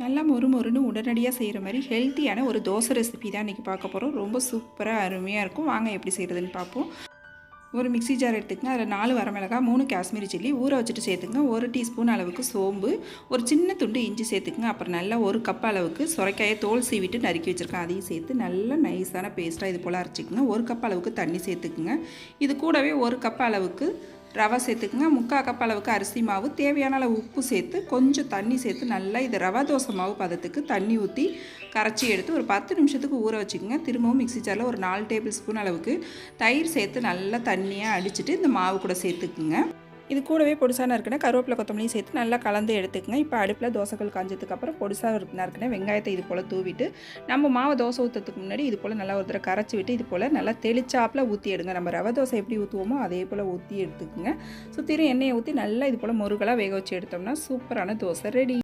நல்லா மொறுமொறுன்னு உடனடியாக செய்கிற மாதிரி ஹெல்த்தியான ஒரு தோசை ரெசிபி தான் இன்றைக்கி பார்க்க போகிறோம். ரொம்ப சூப்பராக அருமையாக இருக்கும். வாங்க எப்படி செய்கிறதுன்னு பார்ப்போம். ஒரு மிக்ஸி ஜார் எடுத்துக்கங்க. அதில் 4 வரமிளகாய், 3 காஷ்மீரி சில்லி ஊற வச்சுட்டு சேர்த்துக்குங்க. 1 டீஸ்பூன் அளவுக்கு சோம்பு, ஒரு சின்ன துண்டு இஞ்சி சேர்த்துக்குங்க. அப்புறம் நல்லா 1 கப் அளவுக்கு சுரைக்காயை தோல் சீவிட்டு நறுக்கி வச்சுருக்கேன், அதையும் சேர்த்து நல்லா நைஸான பேஸ்ட்டாக இது போல் அரைச்சிக்குங்க. 1 கப் அளவுக்கு தண்ணி சேர்த்துக்குங்க. இது கூடவே 1 கப் அளவுக்கு ரவை சேர்த்துக்குங்க. 3/4 கப் அளவுக்கு அரிசி மாவு, தேவையான அளவு உப்பு சேர்த்து கொஞ்சம் தண்ணி சேர்த்து நல்லா இது ரவா தோசை மாவு பதத்துக்கு தண்ணி ஊற்றி கரைச்சி எடுத்து ஒரு 10 நிமிஷத்துக்கு ஊற வச்சுக்கோங்க. திரும்பவும் மிக்ஸி ஜாரில் ஒரு 4 டேபிள் ஸ்பூன் அளவுக்கு தயிர் சேர்த்து நல்லா தண்ணியாக அடிச்சுட்டு இந்த மாவு கூட சேர்த்துக்குங்க. இது கூடவே பொடிசாக நறுக்கின கருவேப்பிலை கொத்தமல்லியும் சேர்த்து நல்லா கலந்து எடுத்துக்கங்க. இப்போ அடுப்பில் தோசைகள் காஞ்சதுக்கப்புறம் பொடிசாக நறுக்கின வெங்காயத்தை இது போல் தூவிட்டு நம்ம மாவு தோசை ஊற்றுறதுக்கு முன்னாடி இது போல் நல்லா ஒரு தடவை கரைச்சி விட்டு இது போல் நல்லா தெளிச்சாப்பில் ஊற்றி எடுங்க. நம்ம ரவை தோசை எப்படி ஊற்றுவோமோ அதே போல் ஊற்றி எடுத்துக்குங்க. சுற்றிலும் எண்ணெயை ஊற்றி நல்லா இது போல் முருகலாக வேக வச்சு எடுத்தோம்னா சூப்பரான தோசை ரெடி.